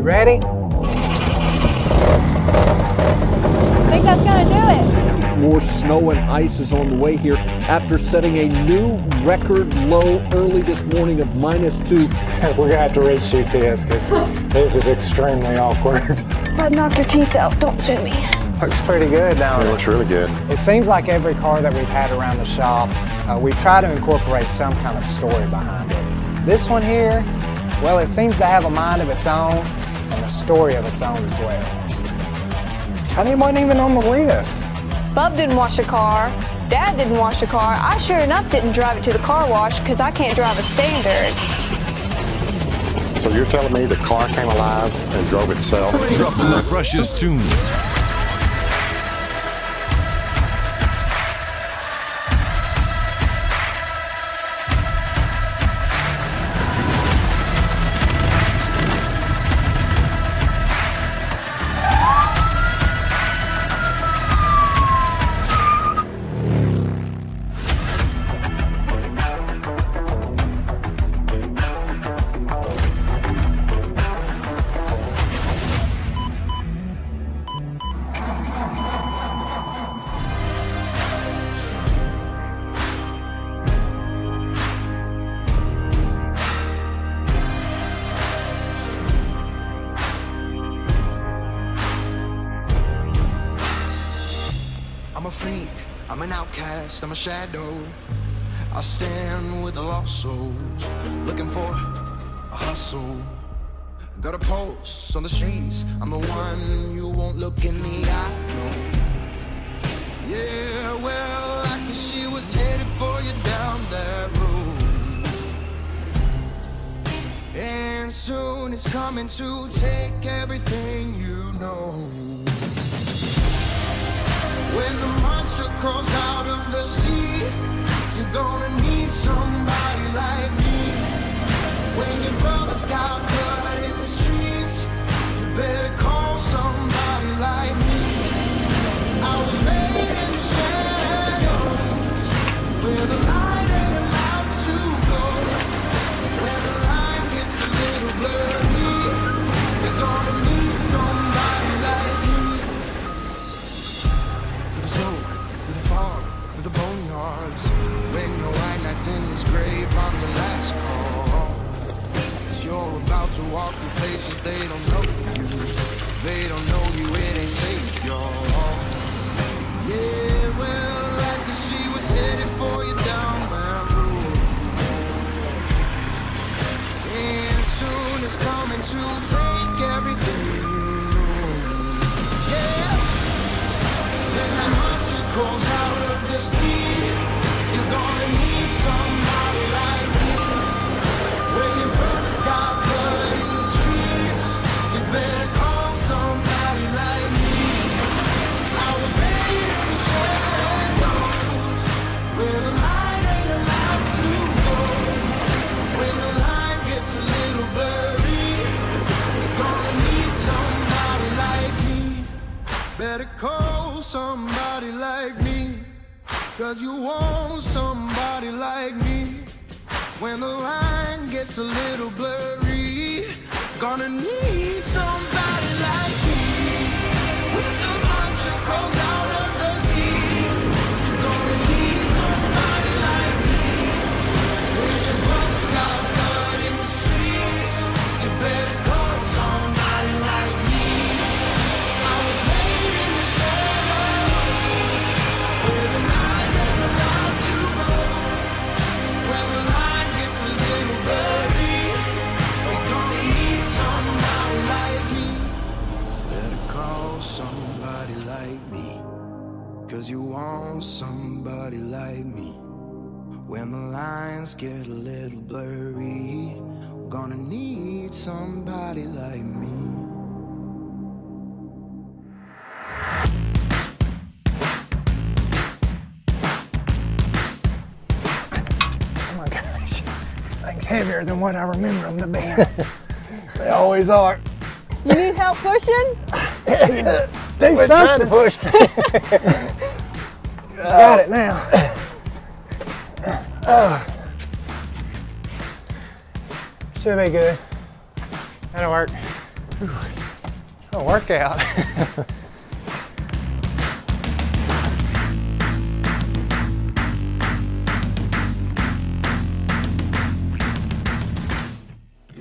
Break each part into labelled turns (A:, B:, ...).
A: You ready?
B: Think that's gonna do it?
C: More snow and ice is on the way here after setting a new record low early this morning of -2.
A: We're gonna have to reshoot this because this is extremely awkward.
B: If I knock your teeth out, don't sue me.
A: Looks pretty good now.
D: It looks really good.
A: It seems like every car that we've had around the shop, we try to incorporate some kind of story behind it. This one here, well, it seems to have a mind of its own and a story of its own as well. How many wasn't even on the lift?
B: Bub didn't wash the car. Dad didn't wash the car. I sure enough didn't drive it to the car wash because I can't drive a standard.
D: So you're telling me the car came alive and drove itself?
E: Dropping the freshest tunes.
F: I'm a freak, I'm an outcast, I'm a shadow. I stand with the lost souls, looking for a hustle. Got a pulse on the streets, I'm the one you won't look in the eye, no. Yeah, well, I guess she was headed for you down that road. And soon it's coming to take everything you know. When the monster crawls out of the sea, you're gonna need somebody like me. When your brother's got blood in the streets, you better call somebody like me. I was made in the shadows, where the light ain't allowed to go. When the line gets a little blurry, you're gonna need somebody like me. Smoke, through the fog, through the boneyards. When your white knight's in his grave, I'm your last call. 'Cause you're about to walk through places they don't know you. They don't know you, it ain't safe, y'all. Yeah, well, like she was headed for you down that road. And soon it's coming to take everything you know. Yeah. When that monster crawls out of the sea, you're gonna need somebody like me. When your brother's got blood in the streets, you better call somebody like me. I was made in the shadows, where the light ain't allowed to go. When the line gets a little blurry, you're gonna need somebody like me. Better call somebody like me, 'cause you want somebody like me. When the line gets a little blurry, gonna need somebody like me. When the monster crawls out of the sea, gonna need somebody like me. When your brother's got blood in the streets, you better call somebody like me. I was made in the shadows, where the light ain't allowed to go. When the line gets a little blurry, we're gonna need somebody like me. Better call somebody like me, 'cause you want somebody like me. When the lines get a little blurry, we're gonna need somebody like me.
A: Things heavier than what I remember them to be.
D: They always are.
B: You need help pushing?
A: Do
D: We're trying to
A: something.
D: push.
A: Got it now. Should be good. That'll work. A workout.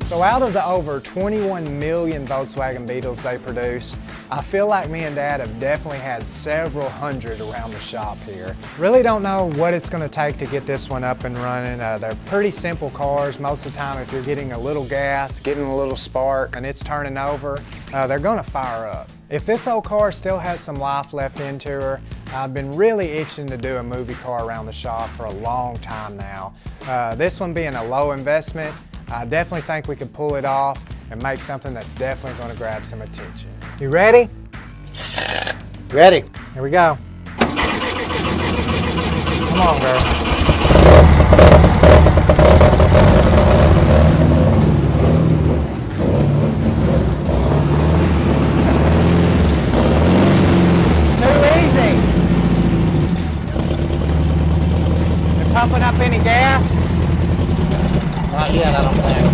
A: So out of the over 21 million Volkswagen Beetles they produce, I feel like me and Dad have definitely had several hundred around the shop here. Really don't know what it's going to take to get this one up and running. They're pretty simple cars. Most of the time if you're getting a little gas, getting a little spark, and it's turning over, they're going to fire up. If this old car still has some life left into her, I've been really itching to do a movie car around the shop for a long time now. This one being a low investment, I definitely think we could pull it off and make something that's definitely going to grab some attention. You ready?
G: Ready.
A: Here we go. Come on, girl. Too easy. You pumping up any gas?
G: Not yet, I don't think.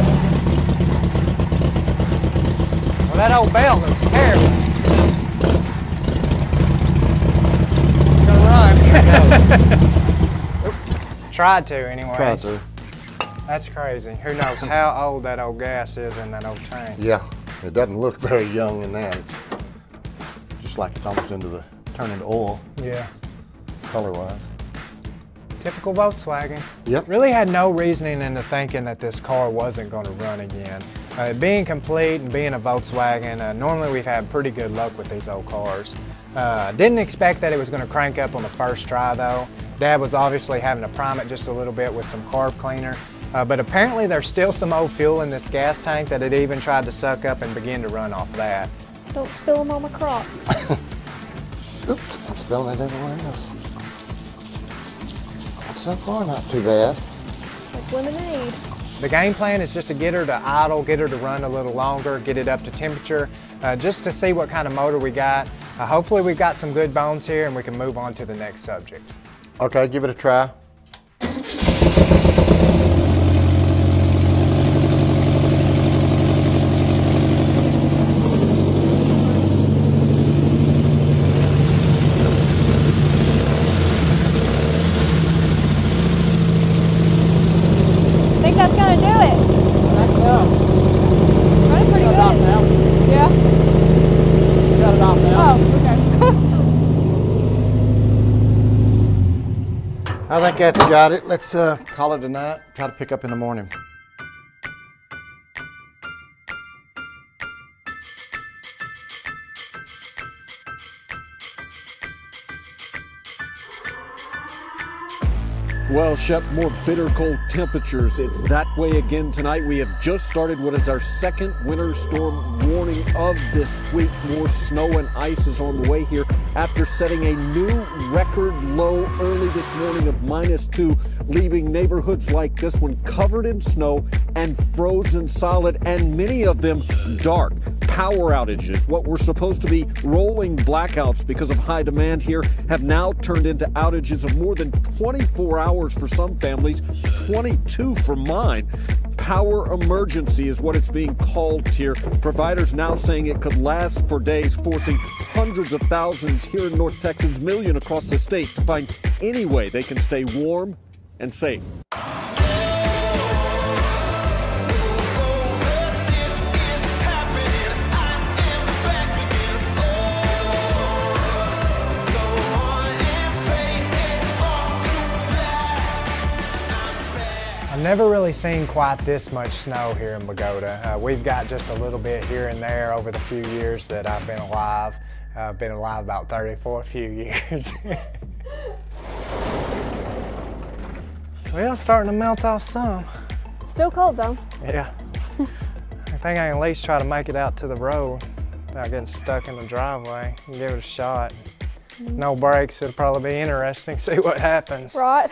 A: Well, that old belt looks terrible. It's gonna run. Tried to, anyways.
D: Tried to.
A: That's crazy. Who knows how old that old gas is in that old tank.
D: Yeah, it doesn't look very young in that. It's just like it's almost turned into oil,
A: Yeah.
D: color-wise.
A: Typical Volkswagen.
D: Yep.
A: Really had no reasoning into thinking that this car wasn't going to run again. Being complete and being a Volkswagen, normally we've had pretty good luck with these old cars. Didn't expect that it was going to crank up on the first try though. Dad was obviously having to prime it just a little bit with some carb cleaner. But apparently there's still some old fuel in this gas tank that it even tried to suck up and begin to run off that.
B: Don't spill them on my Crocs.
D: Oops, I'm spilling it everywhere else. So far, not too bad.
B: Like lemonade.
A: The game plan is just to get her to idle, get her to run a little longer, get it up to temperature, just to see what kind of motor we got. Hopefully we've got some good bones here and we can move on to the next subject.
D: Okay, give it a try.
B: That's gonna do it. Running pretty good. Yeah.
G: Shut it off now.
B: Oh, okay.
D: I think that's got it. Let's call it a night. Try to pick up in the morning.
C: Well, Shep, more bitter cold temperatures. It's that way again tonight. We have just started what is our second winter storm warning of this week. More snow and ice is on the way here after setting a new record low early this morning of -2, leaving neighborhoods like this one covered in snow and frozen solid, and many of them dark. Power outages, what were supposed to be rolling blackouts because of high demand here, have now turned into outages of more than 24 hours for some families, 22 for mine. Power emergency is what it's being called here. Providers now saying it could last for days, forcing hundreds of thousands here in North Texas, million across the state to find any way they can stay warm and safe.
A: I've never really seen quite this much snow here in Bogata. We've got just a little bit here and there over the few years that I've been alive. I've been alive about 30 for a few years. Well, it's starting to melt off some.
B: Still cold though.
A: Yeah. I think I can at least try to make it out to the road without getting stuck in the driveway and give it a shot. No brakes, it'll probably be interesting, see what happens.
B: Right.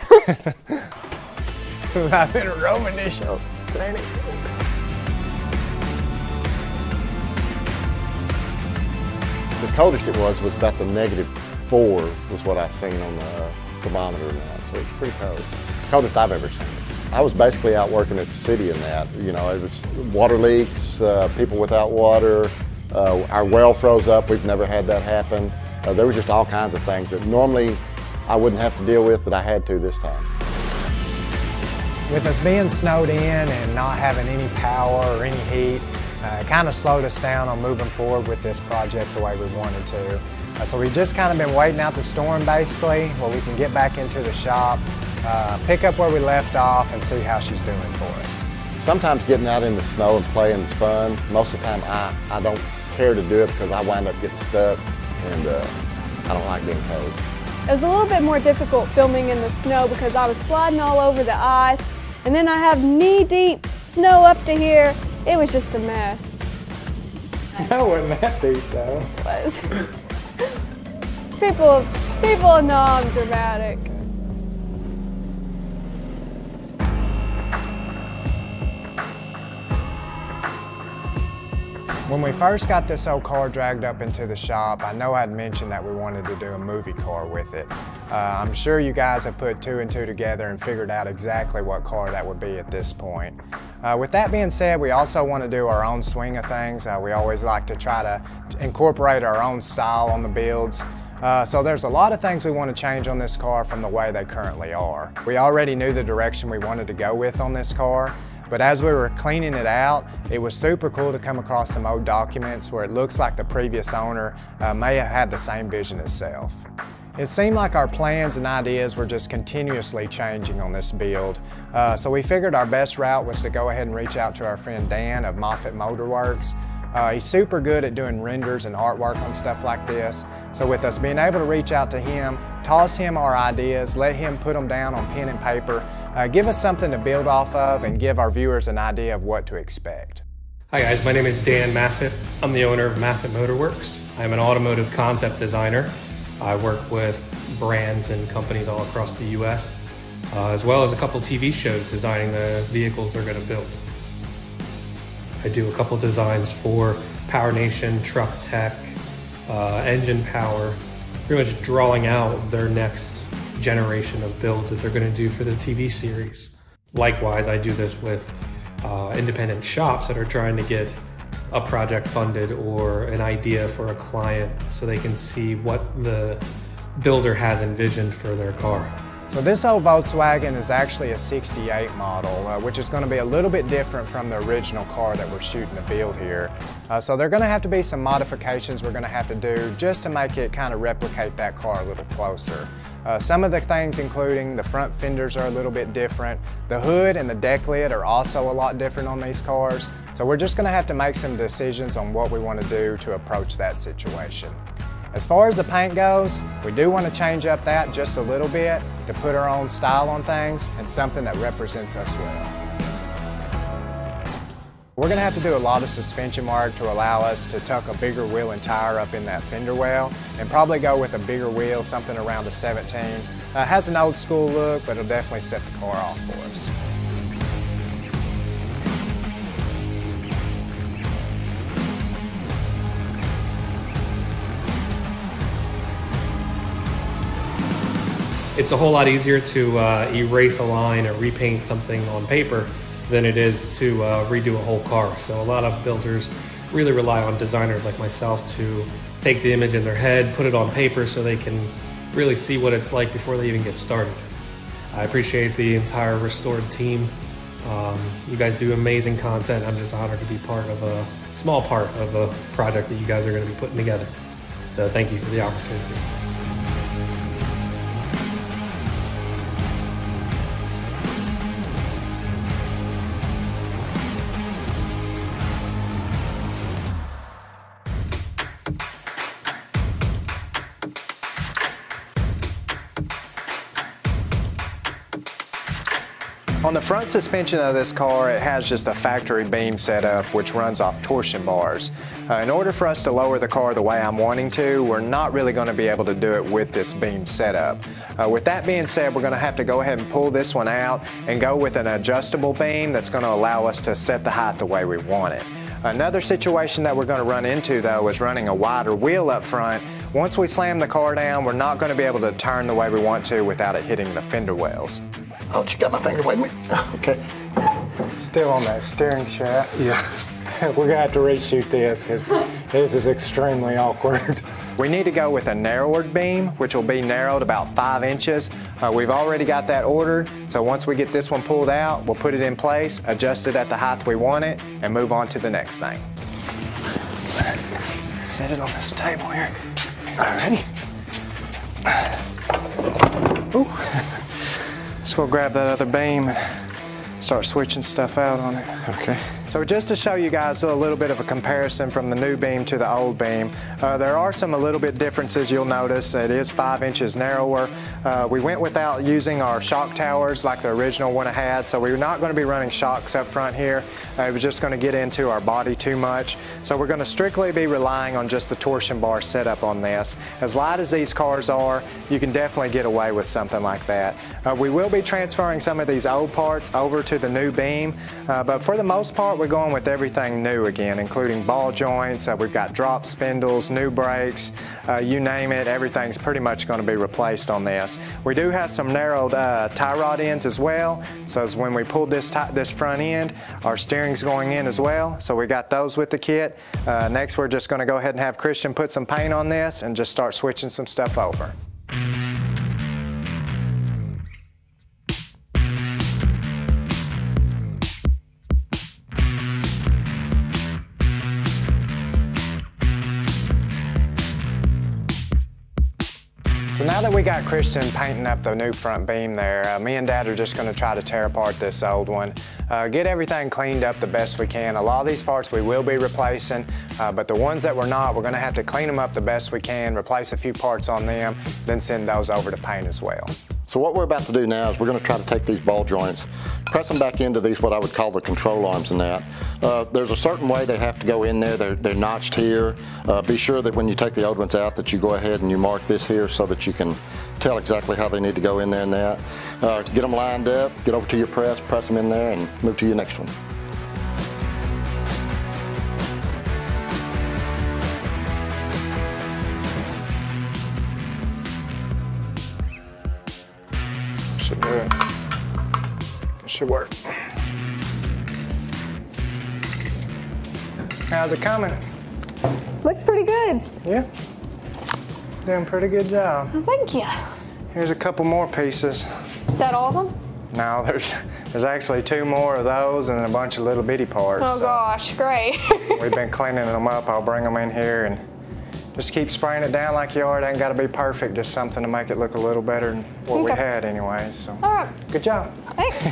A: I've been a Roman initial clinic.
D: The coldest it was about the -4 was what I seen on the thermometer now, so it's pretty cold. Coldest I've ever seen it. I was basically out working at the city in that. You know, it was water leaks, people without water, our well froze up. We've never had that happen. There was just all kinds of things that normally I wouldn't have to deal with, but I had to this time.
A: With us being snowed in and not having any power or any heat, it kind of slowed us down on moving forward with this project the way we wanted to. So we've just kind of been waiting out the storm basically, where we can get back into the shop, pick up where we left off and see how she's doing for us.
D: Sometimes getting out in the snow and playing is fun. Most of the time I don't care to do it because I wind up getting stuck and I don't like being cold.
H: It was a little bit more difficult filming in the snow because I was sliding all over the ice, and then I have knee-deep snow up to here. It was just a mess.
A: That wasn't that deep though.
H: It was. People know I'm dramatic.
A: When we first got this old car dragged up into the shop, I know I'd mentioned that we wanted to do a movie car with it. I'm sure you guys have put two and two together and figured out exactly what car that would be at this point. With that being said, we also want to do our own swing of things. We always like to try to incorporate our own style on the builds. So there's a lot of things we want to change on this car from the way they currently are. We already knew the direction we wanted to go with on this car. But as we were cleaning it out, it was super cool to come across some old documents where it looks like the previous owner may have had the same vision as self. It seemed like our plans and ideas were just continuously changing on this build. So we figured our best route was to go ahead and reach out to our friend Dan of Moffett Motorworks. He's super good at doing renders and artwork on stuff like this. So with us being able to reach out to him, toss him our ideas, let him put them down on pen and paper, give us something to build off of and give our viewers an idea of what to expect.
I: Hi guys, my name is Dan Maffett. I'm the owner of Maffett Motorworks. I'm an automotive concept designer. I work with brands and companies all across the US, as well as a couple TV shows designing the vehicles they're going to build. I do a couple designs for Power Nation, Truck Tech, Engine Power, pretty much drawing out their next generation of builds that they're going to do for the TV series. Likewise, I do this with independent shops that are trying to get a project funded or an idea for a client so they can see what the builder has envisioned for their car.
A: So this old Volkswagen is actually a 68 model, which is going to be a little bit different from the original car that we're shooting to build here. So there are going to have to be some modifications we're going to have to do just to make it kind of replicate that car a little closer. Some of the things including the front fenders are a little bit different. The hood and the deck lid are also a lot different on these cars. So we're just going to have to make some decisions on what we want to do to approach that situation. As far as the paint goes, we do want to change up that just a little bit to put our own style on things and something that represents us well. We're going to have to do a lot of suspension work to allow us to tuck a bigger wheel and tire up in that fender well and probably go with a bigger wheel, something around a 17. It has an old school look, but it'll definitely set the car off for us.
I: It's a whole lot easier to erase a line or repaint something on paper than it is to redo a whole car. So a lot of builders really rely on designers like myself to take the image in their head, put it on paper so they can really see what it's like before they even get started. I appreciate the entire Restored team. You guys do amazing content. I'm just honored to be part of a small part of a project that you guys are going to be putting together. So thank you for the opportunity.
A: On the front suspension of this car, it has just a factory beam setup which runs off torsion bars. In order for us to lower the car the way I'm wanting to, we're not really going to be able to do it with this beam setup. With that being said, we're going to have to go ahead and pull this one out and go with an adjustable beam that's going to allow us to set the height the way we want it. Another situation that we're going to run into though is running a wider wheel up front. Once we slam the car down, we're not going to be able to turn the way we want to without it hitting the fender wells.
D: Oh, you got my finger, wait a minute. Okay.
A: Still on that steering shaft.
D: Yeah.
A: We're gonna have to reshoot this because this is extremely awkward. We need to go with a narrower beam, which will be narrowed about 5 inches. We've already got that ordered, so once we get this one pulled out, we'll put it in place, adjust it at the height we want it, and move on to the next thing. Set it on this table here. Alrighty. Ooh. So we'll grab that other beam and start switching stuff out on it.
D: Okay.
A: So just to show you guys a little bit of a comparison from the new beam to the old beam, there are some a little bit differences you'll notice. It is 5 inches narrower. We went without using our shock towers like the original one I had, so we're not going to be running shocks up front here. It was just going to get into our body too much. So we're going to strictly be relying on just the torsion bar setup on this. As light as these cars are, you can definitely get away with something like that. We will be transferring some of these old parts over to the new beam, but for the most part, we're going with everything new again, including ball joints. We've got drop spindles, new brakes, you name it, everything's pretty much going to be replaced on this. We do have some narrowed tie rod ends as well, so as when we pulled this front end, our steering's going in as well, so we got those with the kit. Next, we're just going to go ahead and have Christian put some paint on this and just start switching some stuff over. So now that we got Christian painting up the new front beam there, me and Dad are just going to try to tear apart this old one, get everything cleaned up the best we can. A lot of these parts we will be replacing, but the ones that we're not, we're going to have to clean them up the best we can, replace a few parts on them, then send those over to paint as well.
D: So what we're about to do now is we're going to try to take these ball joints, press them back into these, what I would call the control arms and that. There's a certain way they have to go in there. They're notched here. Be sure that when you take the old ones out that you go ahead and you mark this here so that you can tell exactly how they need to go in there and that. Get them lined up, get over to your press them in there and move to your next one.
A: Should do it. It should work. How's it coming?
H: Looks pretty good.
A: Yeah. Doing a pretty good job.
H: Well, thank you.
A: Here's a couple more pieces.
H: Is that all of them?
A: No, there's actually 2 more of those and a bunch of little bitty parts.
H: Oh gosh, great.
A: We've been cleaning them up. I'll bring them in here and just keep spraying it down like you are. It ain't got to be perfect, just something to make it look a little better than what we had anyway. So,
H: all right.
A: Good job.
H: Thanks.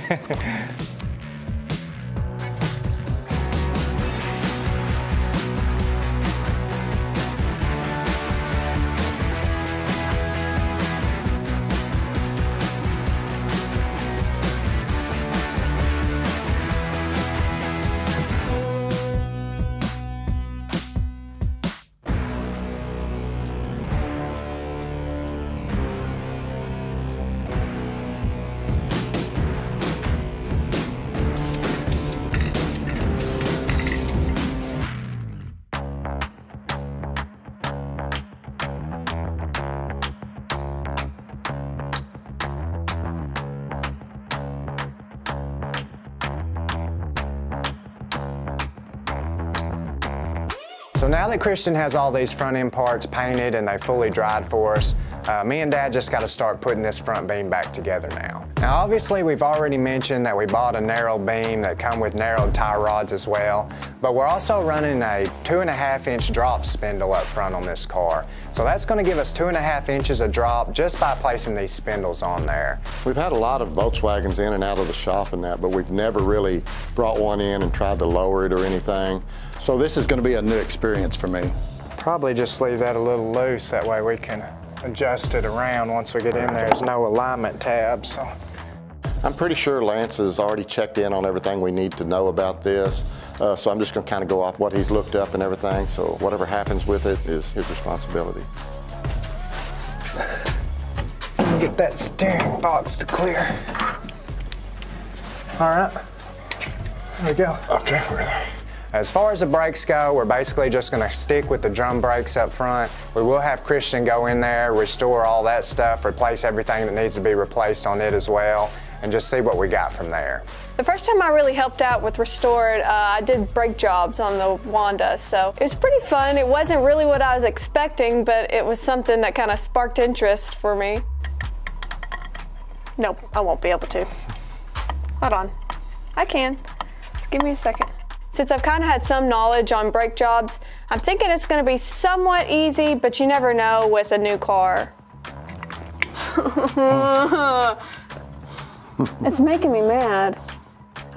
A: So now that Christian has all these front end parts painted and they fully dried for us, me and Dad just got to start putting this front beam back together now. Now obviously we've already mentioned that we bought a narrow beam that come with narrowed tie rods as well, but we're also running a 2.5 inch drop spindle up front on this car. So that's going to give us 2.5 inches of drop just by placing these spindles on there.
D: We've had a lot of Volkswagens in and out of the shop and that, but we've never really brought one in and tried to lower it or anything. So this is going to be a new experience for me.
A: Probably just leave that a little loose, that way we can adjust it around once we get in there. There's no alignment tab, so.
D: I'm pretty sure Lance has already checked in on everything we need to know about this. So I'm just going to kind of go off what he's looked up and everything. So whatever happens with it is his responsibility.
A: Get that steering box to clear. All right, there we go.
D: Okay, we're there.
A: As far as the brakes go, we're basically just going to stick with the drum brakes up front. We will have Christian go in there, restore all that stuff, replace everything that needs to be replaced on it as well. and just see what we got from there.
B: The first time I really helped out with Restored, I did brake jobs on the Wanda, so it was pretty fun. It wasn't really what I was expecting, but it was something that kind of sparked interest for me. Nope, I won't be able to. Hold on. I can. Just give me a second. Since I've kind of had some knowledge on brake jobs, I'm thinking it's going to be somewhat easy, but you never know with a new car. It's making me mad.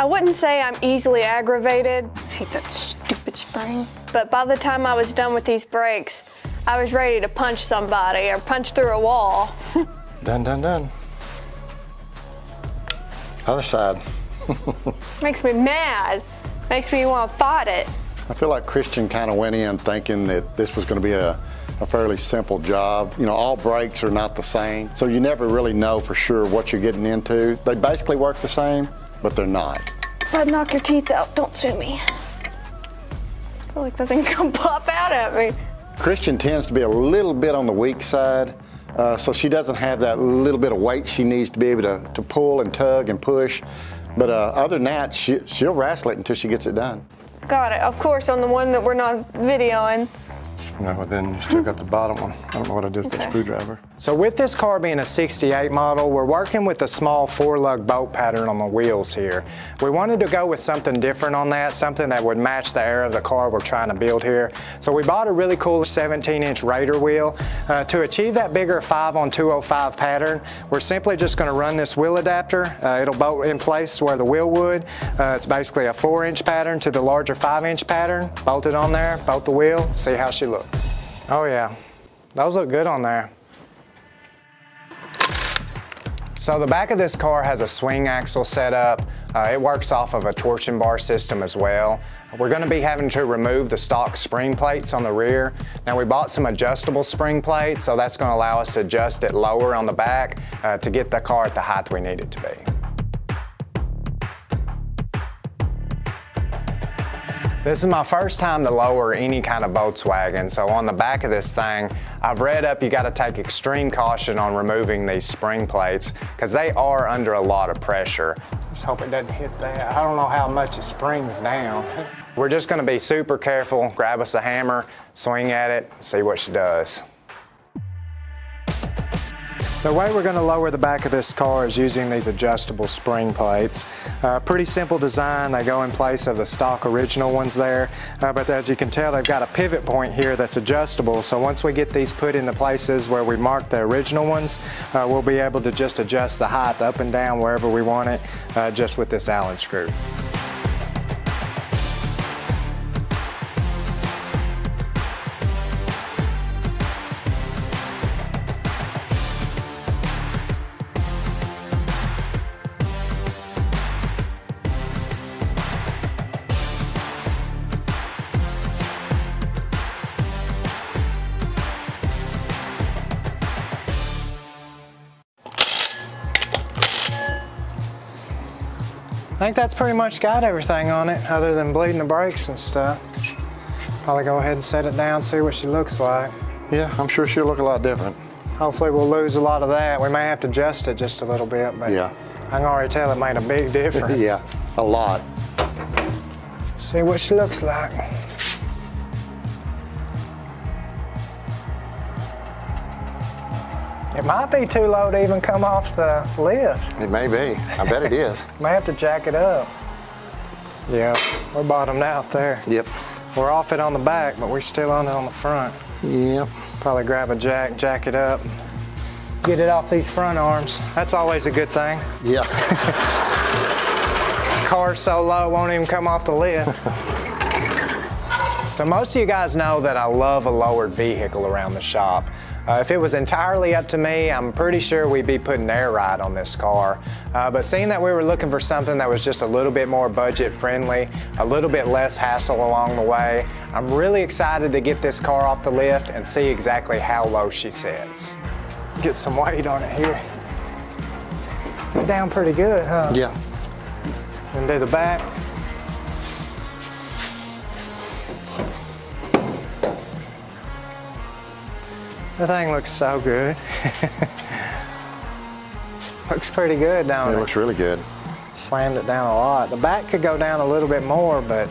B: I wouldn't say I'm easily aggravated. I hate that stupid spring. But by the time I was done with these brakes, I was ready to punch somebody or punch through a wall.
D: Done, done, done. Other side.
B: Makes me mad. Makes me want to fight it.
D: I feel like Christian kind of went in thinking that this was going to be a fairly simple job. You know, all brakes are not the same, so you never really know for sure what you're getting into. They basically work the same, but they're not.
B: If I knock your teeth out, don't sue me. I feel like the thing's gonna pop out at me.
D: Christian tends to be a little bit on the weak side, so she doesn't have that little bit of weight she needs to be able to pull and tug and push. But other than that, she'll wrestle it until she gets it done.
B: Got it. Of course, on the one that we're not videoing.
D: No, but then you still got the bottom one. I don't know what I did with the screwdriver.
A: So with this car being a 68 model, we're working with a small 4-lug bolt pattern on the wheels here. We wanted to go with something different on that, something that would match the era of the car we're trying to build here. So we bought a really cool 17-inch Raider wheel. To achieve that bigger 5-on-205 pattern, we're simply just going to run this wheel adapter. It'll bolt in place where the wheel would. It's basically a 4-inch pattern to the larger 5-inch pattern. Bolt it on there, bolt the wheel, see how she looks. Oh yeah, those look good on there. So the back of this car has a swing axle set up. It works off of a torsion bar system as well. We're going to be having to remove the stock spring plates on the rear. Now we bought some adjustable spring plates, so that's going to allow us to adjust it lower on the back to get the car at the height we need it to be. This is my first time to lower any kind of Volkswagen, so on the back of this thing, I've read up you got to take extreme caution on removing these spring plates because they are under a lot of pressure. Just hope it doesn't hit that. I don't know how much it springs down. We're just going to be super careful, grab us a hammer, swing at it, see what she does. The way we're going to lower the back of this car is using these adjustable spring plates. Pretty simple design. They go in place of the stock original ones there, but as you can tell, they've got a pivot point here that's adjustable, so once we get these put in the places where we marked the original ones, we'll be able to just adjust the height up and down wherever we want it, just with this Allen screw. I think that's pretty much got everything on it other than bleeding the brakes and stuff. Probably go ahead and set it down, see what she looks like.
D: Yeah, I'm sure she'll look a lot different.
A: Hopefully we'll lose a lot of that. We may have to adjust it just a little bit, but yeah. I can already tell it made a big difference.
D: Yeah, a lot.
A: See what she looks like. It might be too low to even come off the lift.
D: It may be. I bet it is.
A: May have to jack it up. Yeah, we're bottomed out there.
D: Yep.
A: We're off it on the back, but we're still on it on the front.
D: Yep.
A: Probably grab a jack it up. Get it off these front arms. That's always a good thing.
D: Yeah.
A: Car's so low, won't even come off the lift. So most of you guys know that I love a lowered vehicle around the shop. If it was entirely up to me, I'm pretty sure we'd be putting air ride on this car. But seeing that we were looking for something that was just a little bit more budget friendly, a little bit less hassle along the way, I'm really excited to get this car off the lift and see exactly how low she sits. Get some weight on it here. Get down pretty good, huh?
D: Yeah.
A: And do the back. The thing looks so good. Looks pretty good, don't it?
D: It looks really good.
A: Slammed it down a lot. The back could go down a little bit more, but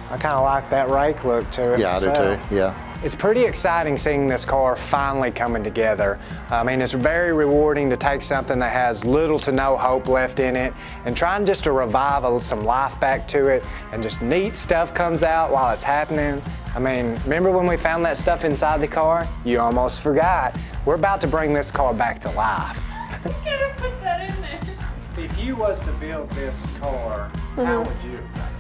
A: I kind of like that rake look to it.
D: Yeah,
A: myself.
D: I do too, yeah.
A: It's pretty exciting seeing this car finally coming together. I mean, it's very rewarding to take something that has little to no hope left in it and trying just to revive some life back to it, and just neat stuff comes out while it's happening. I mean, remember when we found that stuff inside the car? You almost forgot. We're about to bring this car back to life.
B: I gotta put that in there.
A: If you was to build this car, how would you have done it?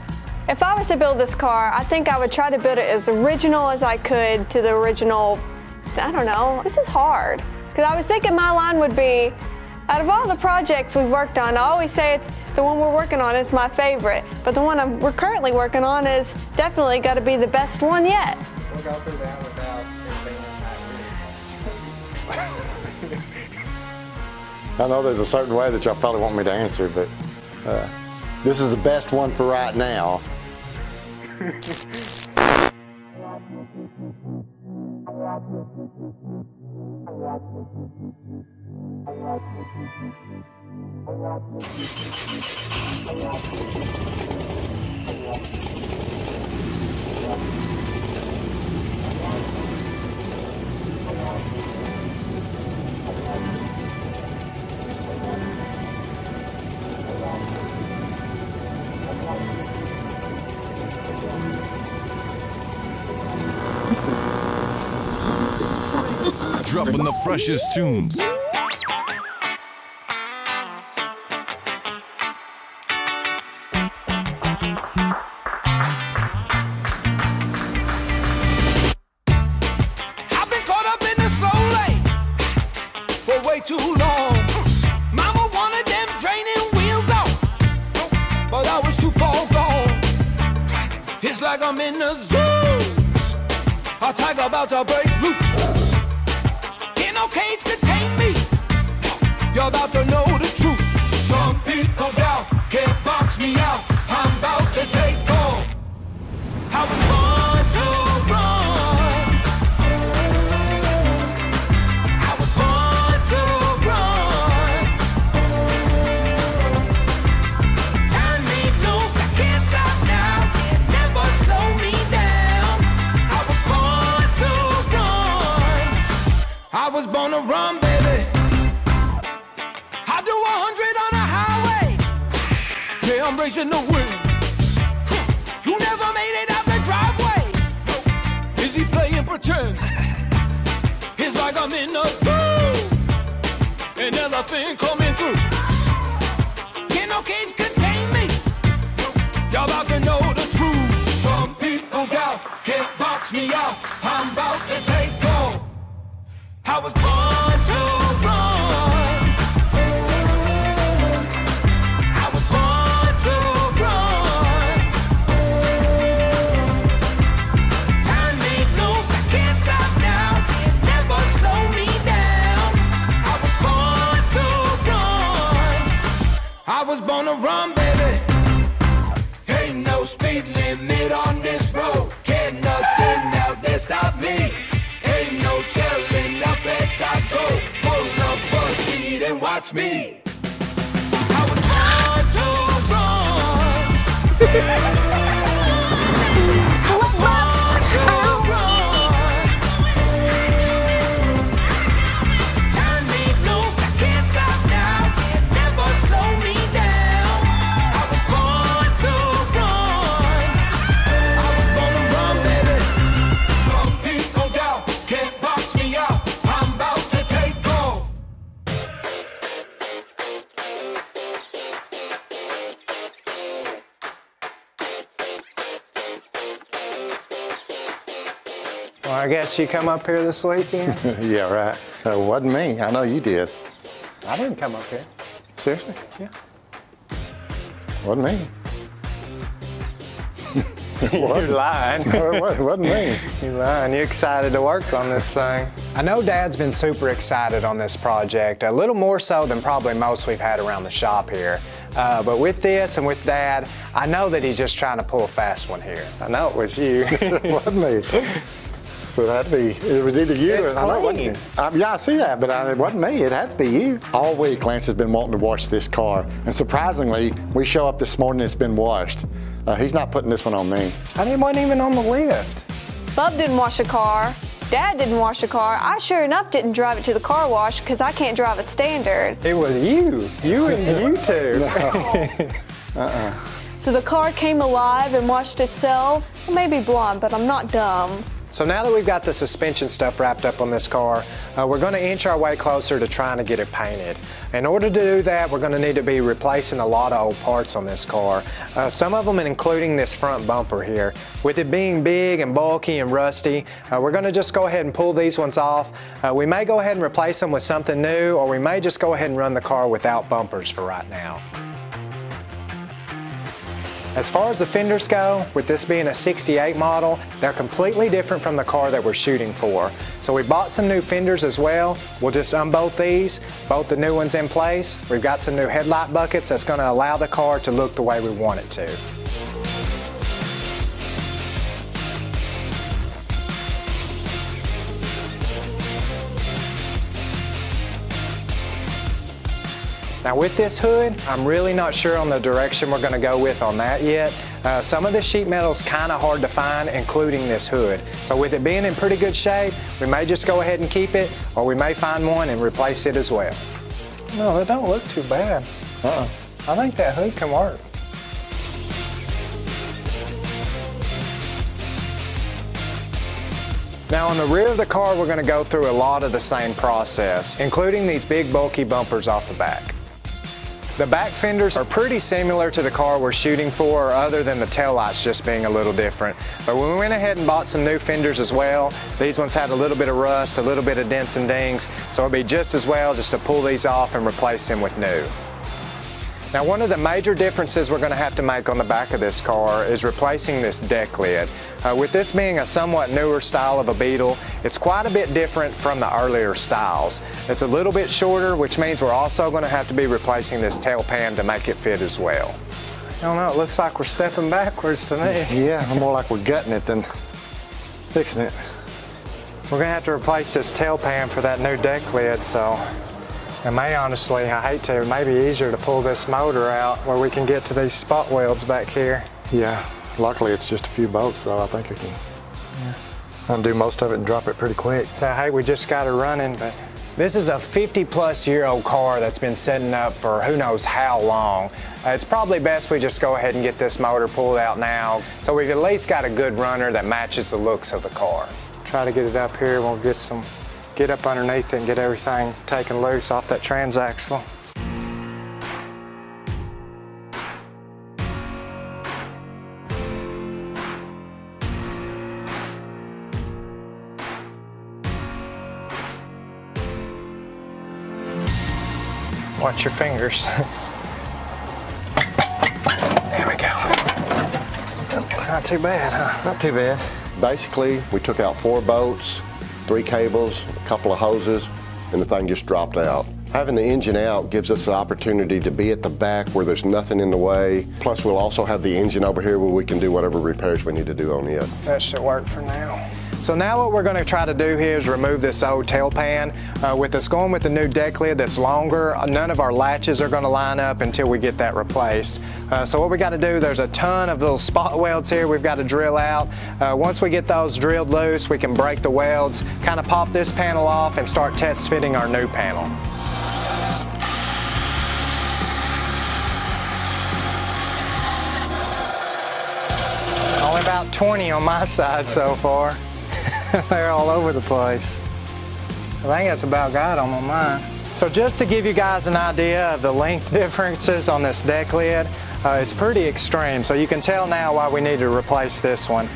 B: If I was to build this car, I think I would try to build it as original as I could to the original, I don't know, this is hard. Because I was thinking my line would be, out of all the projects we've worked on, I always say it's the one we're working on is my favorite, but the one we're currently working on is definitely got to be the best one yet.
A: We'll go through that without it being a
D: I know there's a certain way that y'all probably want me to answer, but this is the best one for right now.
E: Dropping the freshest tunes.
F: I've been caught up in the slow lane for way too long. Mama wanted them draining wheels off, but I was too far gone. It's like I'm in the zoo, a tiger about to break loose. Can't no cage contain me, you're about to know the truth. Some people doubt, can't box me out, I'm about to take off. I was born to run, I was born to run. Turn me loose, I can't stop now, can never slow me down. I was born to run, I was born to run, baby. I do 100 on a highway, yeah, I'm racing the wind. You never made it out the driveway, is he playing pretend? It's like I'm in a zoo, an elephant coming through. Can no cage contain me, y'all about to know the truth. Some people doubt, can't box me out, I'm about to take off. I was born to run, I was born to run. Turn me loose, I can't stop now, can never slow me down. I was born to run, I was born to run, baby. Ain't no speed limit on this road, can't nothing out there stop me. Ain't no telling how fast I go, pull up a seat and watch me. I was born to run, I was born to run. Turn me loose, I can't stop now, can never slow me down. I was born to run, I was born to run, baby. Some people doubt, can't box me out, I'm about to take off.
A: Well, I guess you come up here this weekend?
D: Yeah, right. Wasn't me. I know you did.
A: I didn't come up here.
D: Seriously?
A: Yeah.
D: Wasn't me.
A: You're lying.
D: Wasn't me.
A: You're lying. You're excited to work on this thing. I know Dad's been super excited on this project, a little more so than probably most we've had around the shop here. But with this and with Dad, I know that he's just trying to pull a fast one here. I know it was you.
D: Wasn't me. So it had to be, it was either you
A: It's
D: or I know it
A: clean.
D: wasn't. Yeah, I see that, but it wasn't me. It had to be you. All week, Lance has been wanting to wash this car. And surprisingly, we show up this morning, it's been washed. He's not putting this one on me.
A: I wasn't even on the list.
B: Bub didn't wash the car. Dad didn't wash the car. I sure enough didn't drive it to the car wash because I can't drive a standard.
A: It was you. You and you two.
B: So the car came alive and washed itself. I may be blonde, but I'm not dumb.
A: So now that we've got the suspension stuff wrapped up on this car, we're going to inch our way closer to trying to get it painted. In order to do that, we're going to need to be replacing a lot of old parts on this car. Some of them including this front bumper here. With it being big and bulky and rusty, we're going to just go ahead and pull these ones off. We may go ahead and replace them with something new, or we may just go ahead and run the car without bumpers for right now. As far as the fenders go, with this being a 68 model, they're completely different from the car that we're shooting for. So we bought some new fenders as well. We'll just unbolt these, bolt the new ones in place. We've got some new headlight buckets that's going to allow the car to look the way we want it to. Now with this hood, I'm really not sure on the direction we're going to go with on that yet. Some of the sheet metal is kind of hard to find, including this hood. So with it being in pretty good shape, we may just go ahead and keep it, or we may find one and replace it as well. No, that don't look too bad. I think that hood can work. Now on the rear of the car, we're going to go through a lot of the same process, including these big bulky bumpers off the back. The back fenders are pretty similar to the car we're shooting for, other than the taillights just being a little different. But when we went ahead and bought some new fenders as well, these ones had a little bit of rust, a little bit of dents and dings, so it'd be just as well just to pull these off and replace them with new. Now one of the major differences we're going to have to make on the back of this car is replacing this deck lid. With this being a somewhat newer style of a Beetle, it's quite a bit different from the earlier styles. It's a little bit shorter, which means we're also going to have to be replacing this tail pan to make it fit as well. I don't know, it looks like we're stepping backwards to me.
D: Yeah, more like we're gutting it than fixing it.
A: We're going to have to replace this tail pan for that new deck lid, so it may honestly, I hate to, it may be easier to pull this motor out where we can get to these spot welds back here.
D: Yeah, luckily it's just a few bolts though. I think I can undo most of it and drop it pretty quick.
A: So hey, we just got it running, but this is a 50-plus-year-old car that's been setting up for who knows how long. It's probably best we just go ahead and get this motor pulled out now, so we've at least got a good runner that matches the looks of the car. Try to get it up here, we'll get up underneath it and get everything taken loose off that transaxle. Watch your fingers. There we go. Not too bad, huh?
D: Not too bad. Basically, we took out 4 bolts, 3 cables, a couple of hoses, and the thing just dropped out. Having the engine out gives us the opportunity to be at the back where there's nothing in the way. Plus, we'll also have the engine over here where we can do whatever repairs we need to do on it.
A: That should work for now. So now what we're going to try to do here is remove this old tail pan. With us going with the new deck lid that's longer, none of our latches are going to line up until we get that replaced. So what we got to do, there's a ton of little spot welds here we've got to drill out. Once we get those drilled loose, we can break the welds, kind of pop this panel off and start test fitting our new panel. Only about 20 on my side so far. They're all over the place. I think that's about got them on mine. So just to give you guys an idea of the length differences on this deck lid, it's pretty extreme. So you can tell now why we need to replace this one.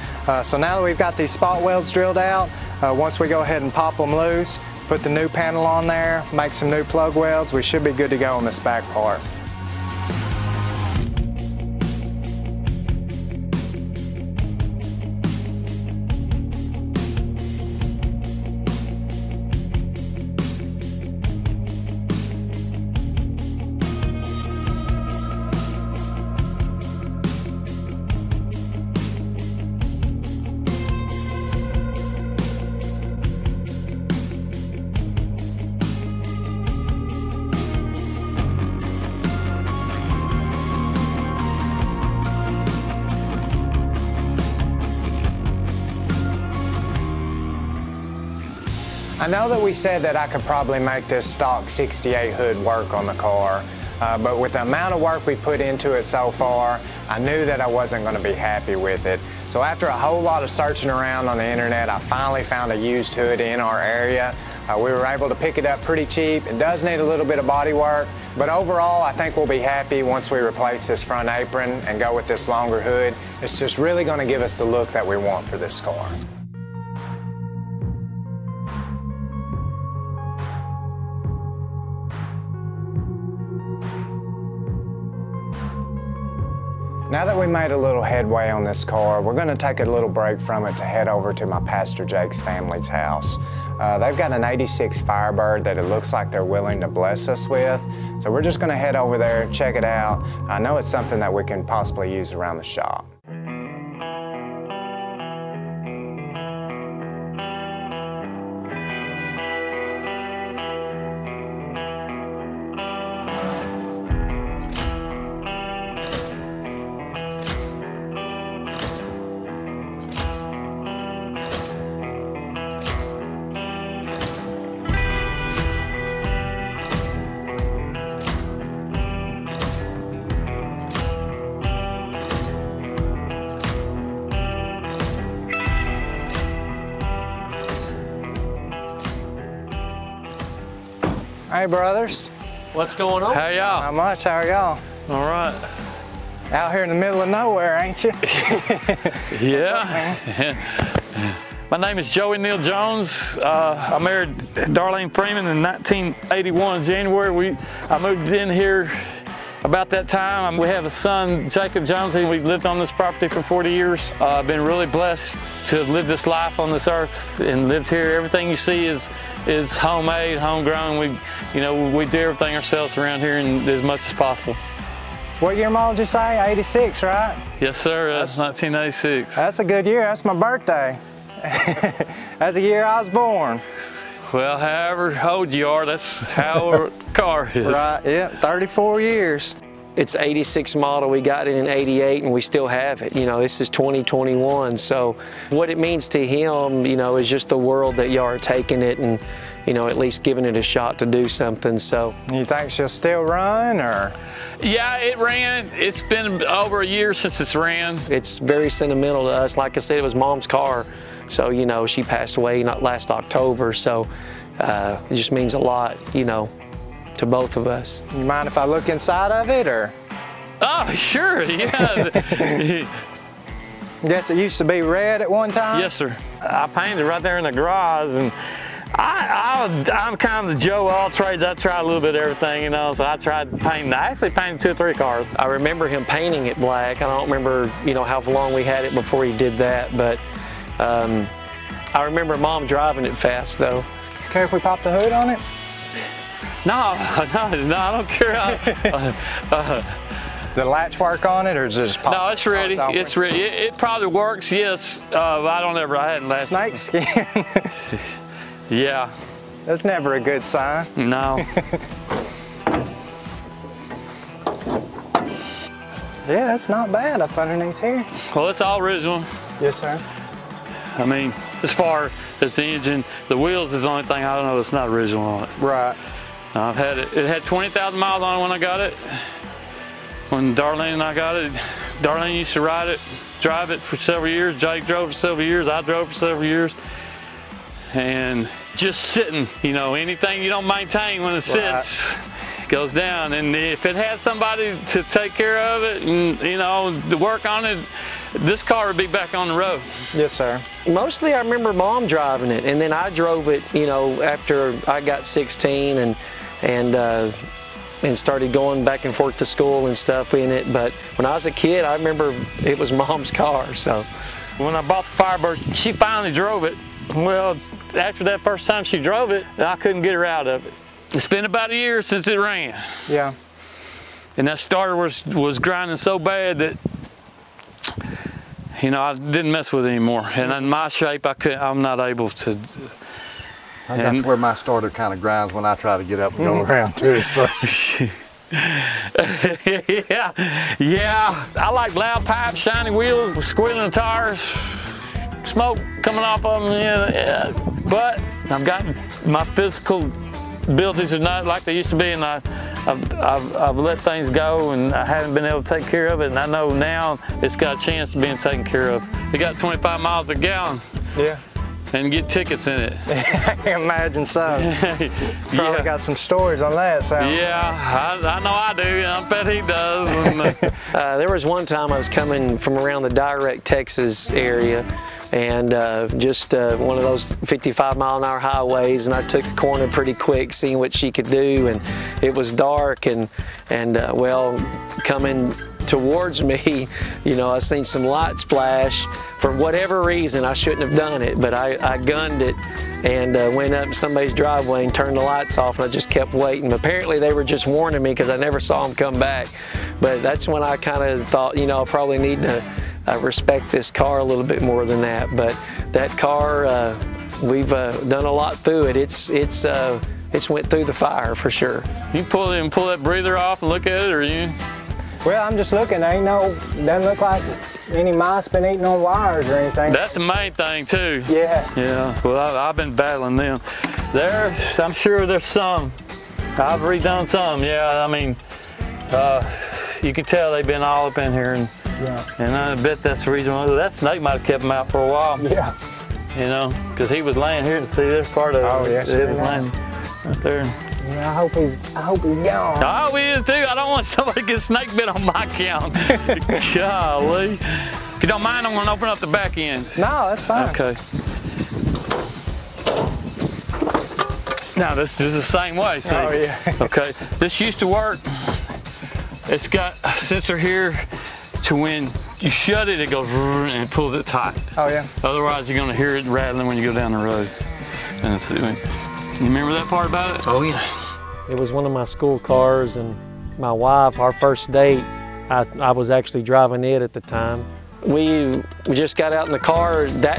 A: So now that we've got these spot welds drilled out, once we go ahead and pop them loose, put the new panel on there, make some new plug welds, we should be good to go on this back part. I know that we said that I could probably make this stock 68 hood work on the car, but with the amount of work we put into it so far, I knew that I wasn't going to be happy with it. So after a whole lot of searching around on the internet, I finally found a used hood in our area. We were able to pick it up pretty cheap. It does need a little bit of body work, but overall I think we'll be happy once we replace this front apron and go with this longer hood. It's just really going to give us the look that we want for this car. Now that we made a little headway on this car, we're going to take a little break from it to head over to my Pastor Jake's family's house. They've got an '86 Firebird that it looks like they're willing to bless us with. So we're just going to head over there, check it out. I know it's something that we can possibly use around the shop. Hey, brothers.
J: What's going on?
K: How y'all?
A: Not much. How are y'all?
K: All right.
A: Out here in the middle of nowhere, ain't you?
K: Yeah. My name is Joey Neal Jones. I married Darlene Freeman in 1981, January. I moved in here about that time. We have a son, Jacob Jones, and we've lived on this property for 40 years. I've been really blessed to live this life on this earth and lived here. Everything you see is homemade, homegrown. We do everything ourselves around here and as much as possible.
A: What year model did you say? 86, right?
K: Yes, sir. That's 1986.
A: That's a good year. That's my birthday. That's the year I was born.
K: Well, however old you are, that's how our car is.
A: Right, yeah, 34 years.
J: It's 86 model, we got it in 88 and we still have it. This is 2021, so what it means to him, is just the world that y'all are taking it and, at least giving it a shot to do something, so.
A: You think she'll still run, or?
K: Yeah, it ran. It's been over a year since it's ran.
J: It's very sentimental to us. Like I said, it was Mom's car, so, she passed away not last October, so it just means a lot, to both of us.
A: You mind if I look inside of it, or?
K: Oh, sure, yeah.
A: Guess it used to be red at one time?
K: Yes, sir. I painted right there in the garage, and I'm kind of the Joe all trades. I try a little bit of everything, so I tried painting. I actually painted 2 or 3 cars.
J: I remember him painting it black. I don't remember, how long we had it before he did that, but I remember Mom driving it fast, though.
A: Care if we pop the hood on it?
K: No, I don't care.
A: The latch work on it, or is it just pop?
K: No, it's ready. It's ready. It probably works, yes. I hadn't latched.
A: Snake skin.
K: Yeah.
A: That's never a good sign.
K: No.
A: Yeah, that's not bad up underneath here.
K: Well, it's all original.
A: Yes, sir.
K: I mean, as far as the engine, the wheels is the only thing I don't know that's not original on it.
A: Right.
K: I've had it. It had 20,000 miles on it when I got it. When Darlene and I got it, Darlene used to drive it for several years. Jake drove for several years. I drove for several years. And just sitting, anything you don't maintain when it sits goes down. And if it had somebody to take care of it and, to work on it, this car would be back on the road.
A: Yes, sir.
J: Mostly I remember Mom driving it, and then I drove it, after I got 16 and started going back and forth to school and stuff in it. But when I was a kid, I remember it was Mom's car, so.
K: When I bought the Firebird, she finally drove it. Well, after that first time she drove it, I couldn't get her out of it. It's been about a year since it ran.
A: Yeah.
K: And that starter was grinding so bad that, I didn't mess with it anymore. And in my shape, I'm not able to.
D: I got to where my starter kind of grinds when I try to get up and go around too. So.
K: Yeah. I like loud pipes, shiny wheels, squealing tires, smoke coming off of them. Yeah. But I've gotten my physical abilities are not like they used to be, and I've let things go, and I haven't been able to take care of it. And I know now it's got a chance of being taken care of. It got 25 miles a gallon.
A: Yeah.
K: And get tickets in it.
A: I can imagine so. Probably got some stories on that, so.
K: Yeah, I know I do. I bet he does.
J: There was one time I was coming from around the direct Texas area, and just one of those 55-mile-an-hour highways, and I took the corner pretty quick, seeing what she could do, and it was dark, and well, coming towards me, you know, I seen some lights flash. For whatever reason, I shouldn't have done it, but I gunned it and went up somebody's driveway and turned the lights off, and I just kept waiting. Apparently they were just warning me because I never saw them come back. But that's when I kind of thought, you know, I probably need to respect this car a little bit more than that. But that car, we've done a lot through it. It's went through the fire for sure.
K: You pull that breather off and look at it, or you?
A: Well, I'm just looking. Doesn't look like any mice been eating on wires or anything.
K: That's the main thing too.
A: Yeah.
K: Yeah. Well, I've been battling them. I'm sure there's some. I've redone some. Yeah. I mean, you can tell they've been all up in here, and I bet that's the reason why that snake might have kept them out for a while. Yeah. You know, because he was laying here. See, there's part of it.
A: Oh yes.
K: He was laying right there.
A: Yeah, I hope he's gone.
K: I hope he is too. I don't want somebody to get snake bit on my count. Golly. If you don't mind, I'm going to open up the back end.
A: No, that's fine.
K: Okay. Now this is the same way. See?
A: Oh yeah.
K: Okay. This used to work. It's got a sensor here to when you shut it, it goes and it pulls it tight.
A: Oh yeah.
K: Otherwise, you're going to hear it rattling when you go down the road. And you remember that part about it?
J: Oh yeah. It was one of my school cars, and my wife, our first date, I was actually driving it at the time. We just got out in that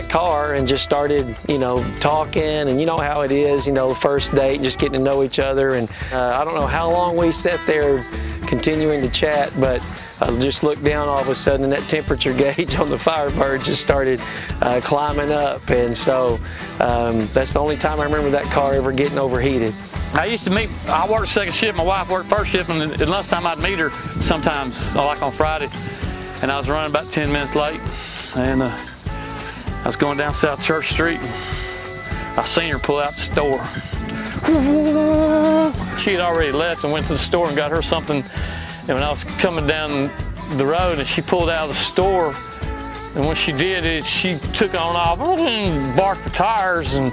J: car, and just started, you know, talking, and you know how it is, you know, first date, just getting to know each other. And I don't know how long we sat there continuing to chat, but I just looked down all of a sudden, and that temperature gauge on the Firebird just started climbing up. And so that's the only time I remember that car ever getting overheated.
K: I worked second shift, my wife worked first shift, and at lunchtime I'd meet her sometimes, like on Friday. And I was running about 10 minutes late, and I was going down South Church Street. I seen her pull out the store. She had already left and went to the store and got her something. And when I was coming down the road and she pulled out of the store, and when she did, she took on off and barked the tires and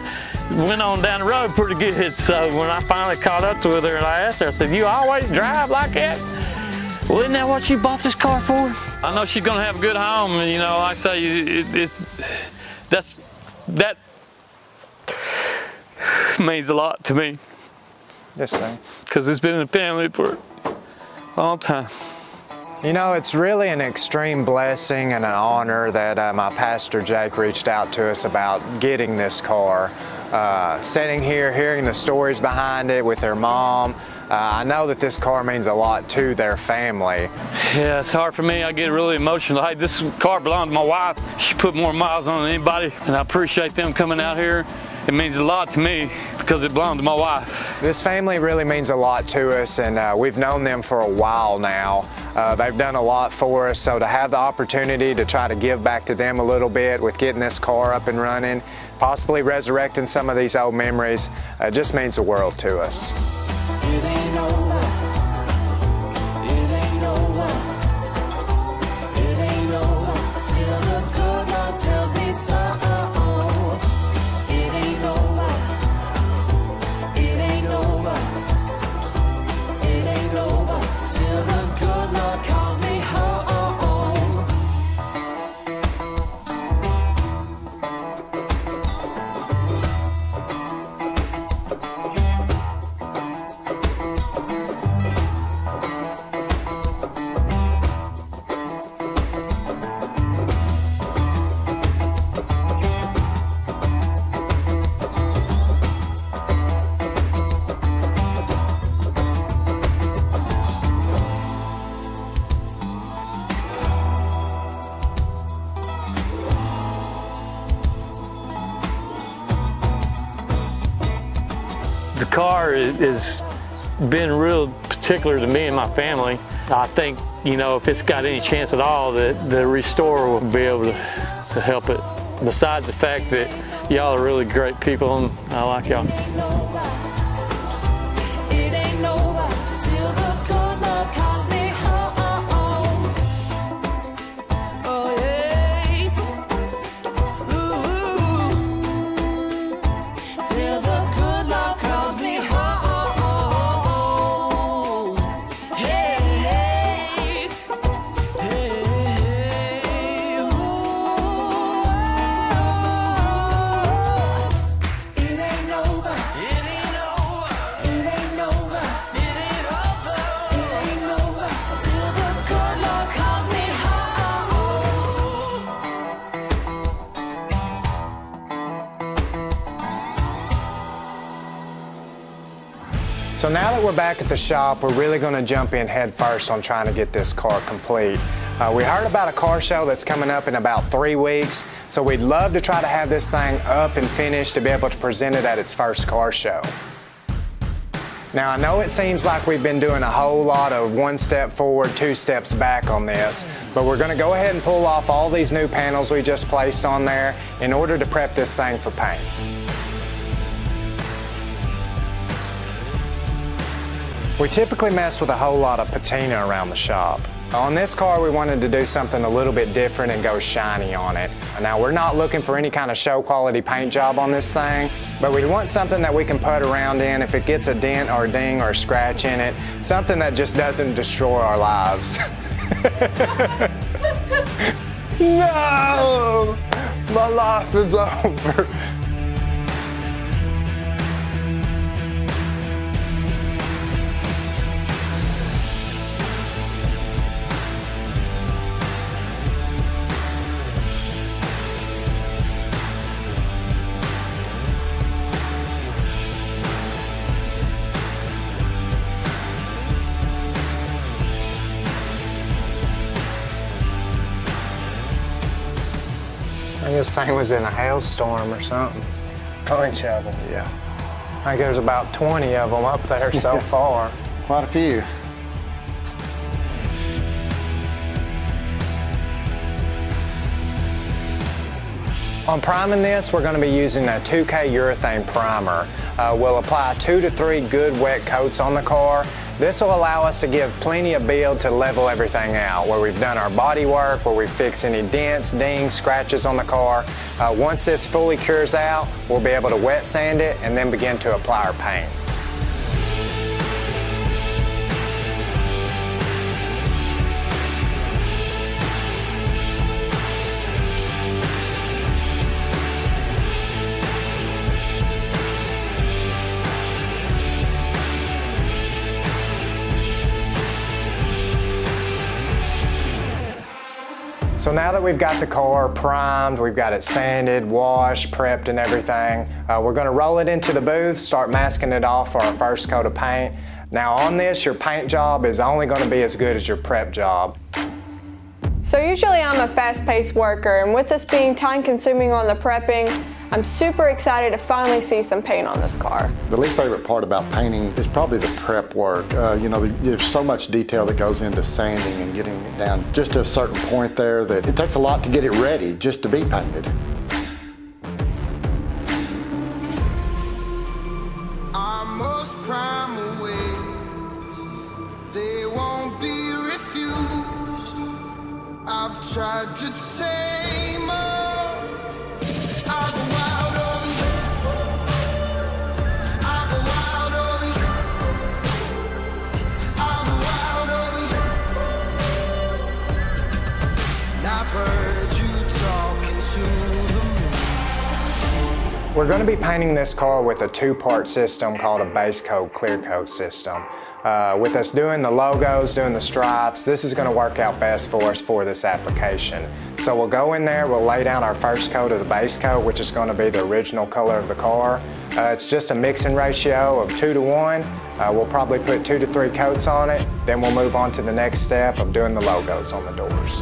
K: went on down the road pretty good. So when I finally caught up with her and I asked her, I said, "You always drive like that?" "Well, isn't that what you bought this car for?" I know she's gonna have a good home, and you know, like I say, that means a lot to me.
A: Yes, sir.
K: Because it's been in the family for a long time.
A: You know, it's really an extreme blessing and an honor that my pastor Jake reached out to us about getting this car. Sitting here, hearing the stories behind it with their mom, I know that this car means a lot to their family.
K: Yeah, it's hard for me. I get really emotional. Hey, this car belonged to my wife. She put more miles on than anybody, and I appreciate them coming out here. It means a lot to me because it belonged to my wife.
A: This family really means a lot to us, and we've known them for a while now. They've done a lot for us, so to have the opportunity to try to give back to them a little bit with getting this car up and running, possibly resurrecting some of these old memories, just means the world to us.
F: It ain't over. It ain't over. It ain't over till the good Lord tells me so. It ain't over. It ain't over. It ain't over till the good Lord calls me home.
K: car has been real particular to me and my family. I think, you know, if it's got any chance at all, that the restorer will be able to help it. Besides the fact that y'all are really great people and I like y'all.
A: So now that we're back at the shop, we're really going to jump in head first on trying to get this car complete. We heard about a car show that's coming up in about 3 weeks, so we'd love to try to have this thing up and finished to be able to present it at its first car show. Now I know it seems like we've been doing a whole lot of 1 step forward, 2 steps back on this, but we're going to go ahead and pull off all these new panels we just placed on there in order to prep this thing for paint. We typically mess with a whole lot of patina around the shop. On this car, we wanted to do something a little bit different and go shiny on it. Now, we're not looking for any kind of show quality paint job on this thing, but we want something that we can put around in if it gets a dent or a ding or a scratch in it, something that just doesn't destroy our lives. No! My life is over. This thing was in a hailstorm or something. Bunch of them.
D: Yeah.
A: I think there's about 20 of them up there so far.
D: Quite a few.
A: On priming this, we're going to be using a 2K urethane primer. We'll apply 2 to 3 good wet coats on the car. This will allow us to give plenty of build to level everything out, where we've done our body work, where we've fixed any dents, dings, scratches on the car. Once this fully cures out, we'll be able to wet sand it and then begin to apply our paint. So now that we've got the car primed, we've got it sanded, washed, prepped and everything, we're going to roll it into the booth, start masking it off for our first coat of paint. Now on this, your paint job is only going to be as good as your prep job.
B: So usually I'm a fast-paced worker, and with this being time-consuming on the prepping, I'm super excited to finally see some paint on this car.
D: The least favorite part about painting is probably the prep work. You know, there's so much detail that goes into sanding and getting it down just to a certain point there that it takes a lot to get it ready just to be painted.
F: Our most primal ways, they won't be refused. I've tried to tame her. I go wild over you. I go wild over you. I go wild over you. And I've heard you talking to the moon.
A: We're going to be painting this car with a 2-part system called a base coat, clear coat system. With us doing the logos, doing the stripes, this is going to work out best for us for this application. So we'll go in there, we'll lay down our first coat of the base coat, which is going to be the original color of the car. It's just a mixing ratio of 2 to 1. We'll probably put 2 to 3 coats on it, then we'll move on to the next step of doing the logos on the doors.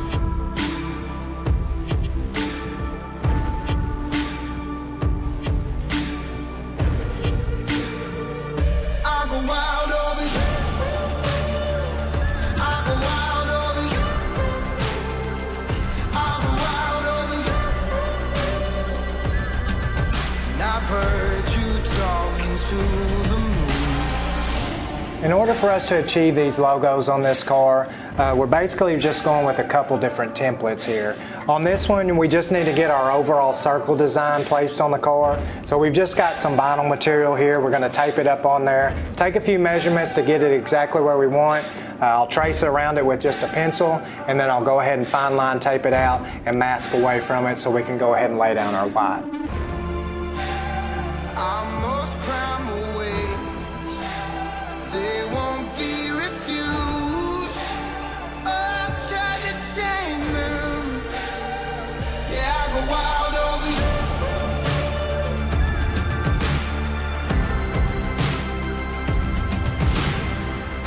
A: In order for us to achieve these logos on this car, we're basically just going with a couple different templates here. On this one, we just need to get our overall circle design placed on the car. So we've just got some vinyl material here. We're going to tape it up on there, take a few measurements to get it exactly where we want. I'll trace around it with just a pencil, and then I'll go ahead and fine line tape it out and mask away from it so we can go ahead and lay down our white.
F: Our most primal ways, they won't be refused. I've tried to tame them. Yeah, I go wild over you.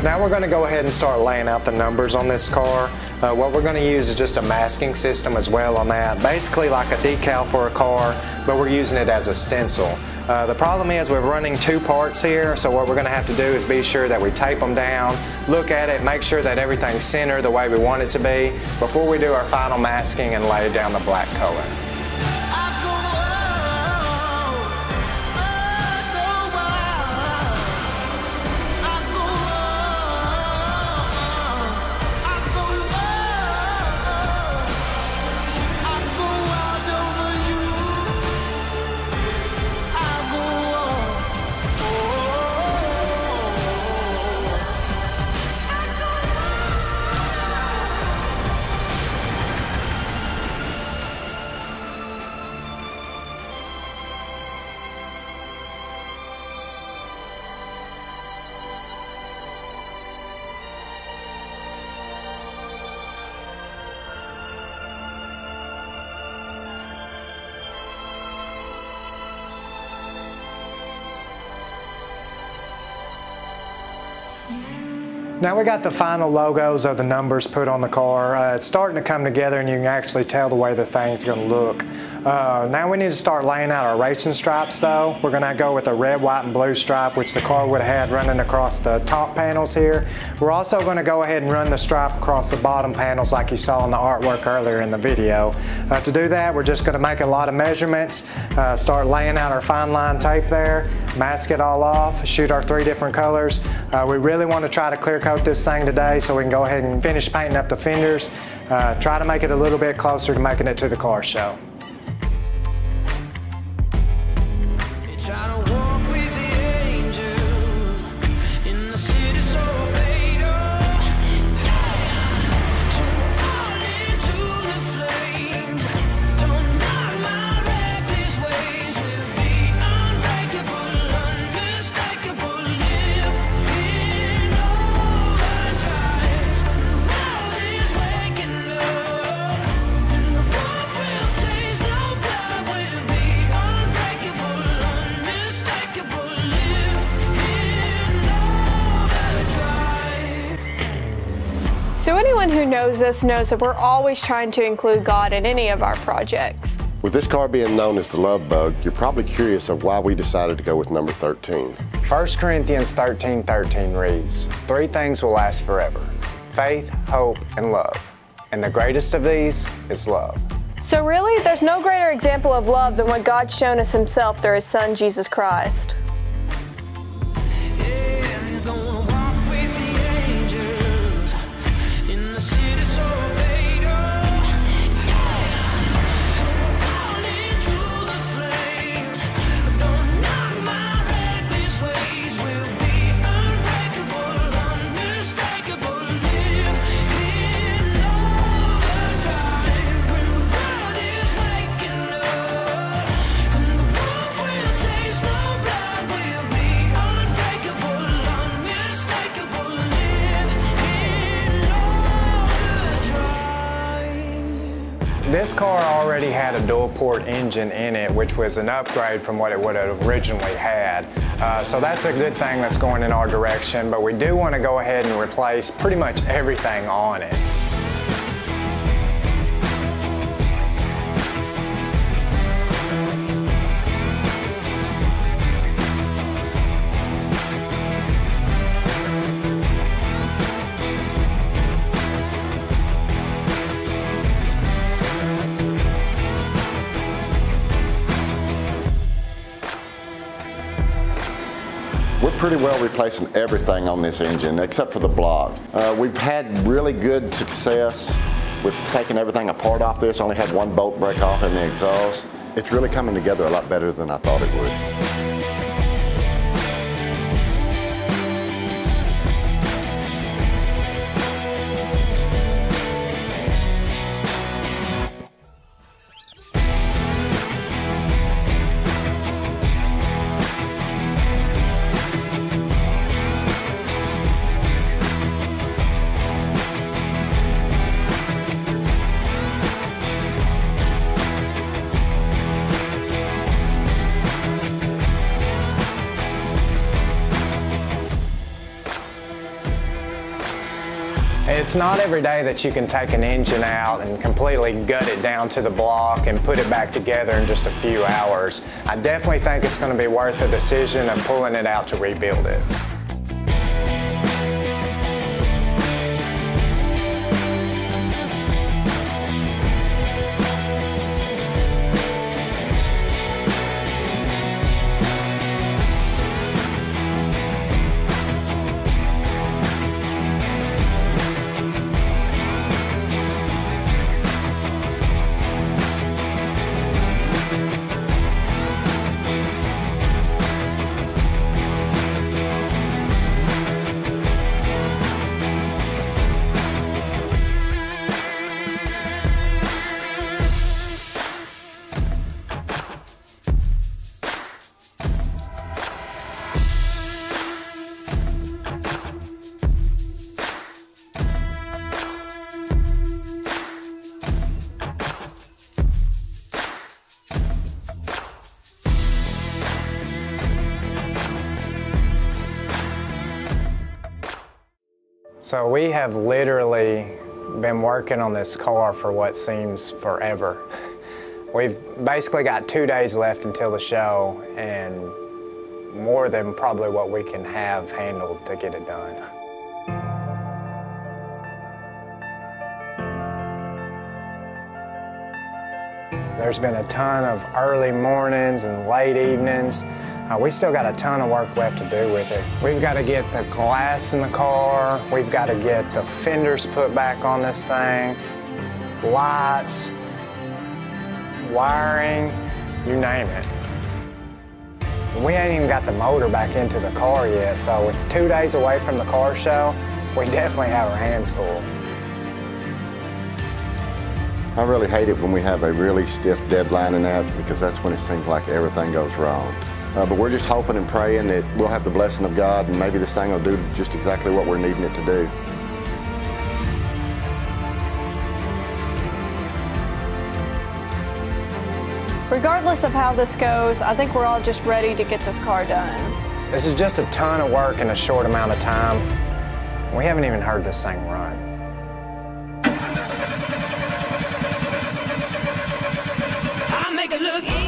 A: Now we're going to go ahead and start laying out the numbers on this car. What we're going to use is just a masking system as well on that. Basically like a decal for a car, but we're using it as a stencil. The problem is we're running two parts here, so what we're going to have to do is be sure that we tape them down, look at it, make sure that everything's centered the way we want it to be before we do our final masking and lay down the black color. Now we got the final logos of the numbers put on the car. It's starting to come together and you can actually tell the way the thing's going to look. Now we need to start laying out our racing stripes though. We're going to go with a red, white, and blue stripe, which the car would have had running across the top panels here. We're also going to go ahead and run the stripe across the bottom panels like you saw in the artwork earlier in the video. To do that, we're just going to make a lot of measurements, start laying out our fine line tape there, mask it all off, shoot our 3 different colors. We really want to try to clear coat this thing today so we can go ahead and finish painting up the fenders. Try to make it a little bit closer to making it to the car show.
B: So anyone who knows us knows that we're always trying to include God in any of our projects.
D: With this car being known as the love bug, you're probably curious of why we decided to go with number 13.
A: 1 Corinthians 13:13 reads, 3 things will last forever: faith, hope, and love. And the greatest of these is love.
B: So really, there's no greater example of love than what God's shown us himself through his son, Jesus Christ.
A: This car already had a dual-port engine in it, which was an upgrade from what it would have originally had. So that's a good thing that's going in our direction, but we do want to go ahead and replace pretty much everything on it.
D: We're pretty well replacing everything on this engine except for the block. We've had really good success with taking everything apart off this. Only had one bolt break off in the exhaust. It's really coming together a lot better than I thought it would.
A: It's not every day that you can take an engine out and completely gut it down to the block and put it back together in just a few hours. I definitely think it's going to be worth the decision of pulling it out to rebuild it. So we have literally been working on this car for what seems forever. We've basically got 2 days left until the show and more than probably what we can have handled to get it done. There's been a ton of early mornings and late evenings. We still got a ton of work left to do with it. We've got to get the glass in the car. We've got to get the fenders put back on this thing, lights, wiring, you name it. We ain't even got the motor back into the car yet, so with 2 days away from the car show, we definitely have our hands full.
D: I really hate it when we have a really stiff deadline in that, because that's when it seems like everything goes wrong. But we're just hoping and praying that we'll have the blessing of God and maybe this thing will do just exactly what we're needing it to do.
B: Regardless of how this goes, I think we're all just ready to get this car done.
A: This is just a ton of work in a short amount of time. We haven't even heard this thing run.
F: I make it look easy.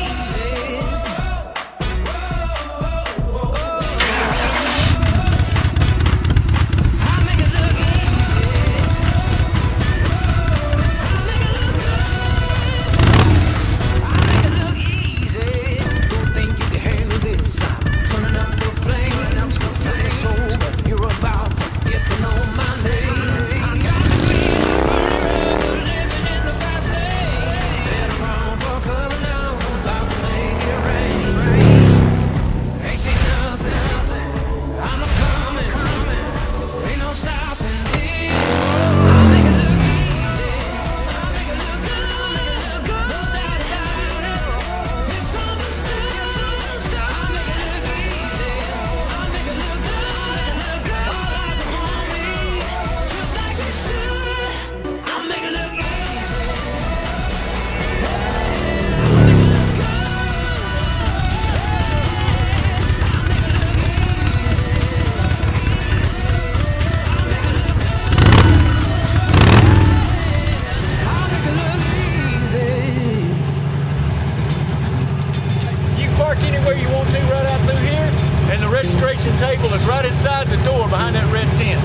K: Table is right inside the door behind that red tent.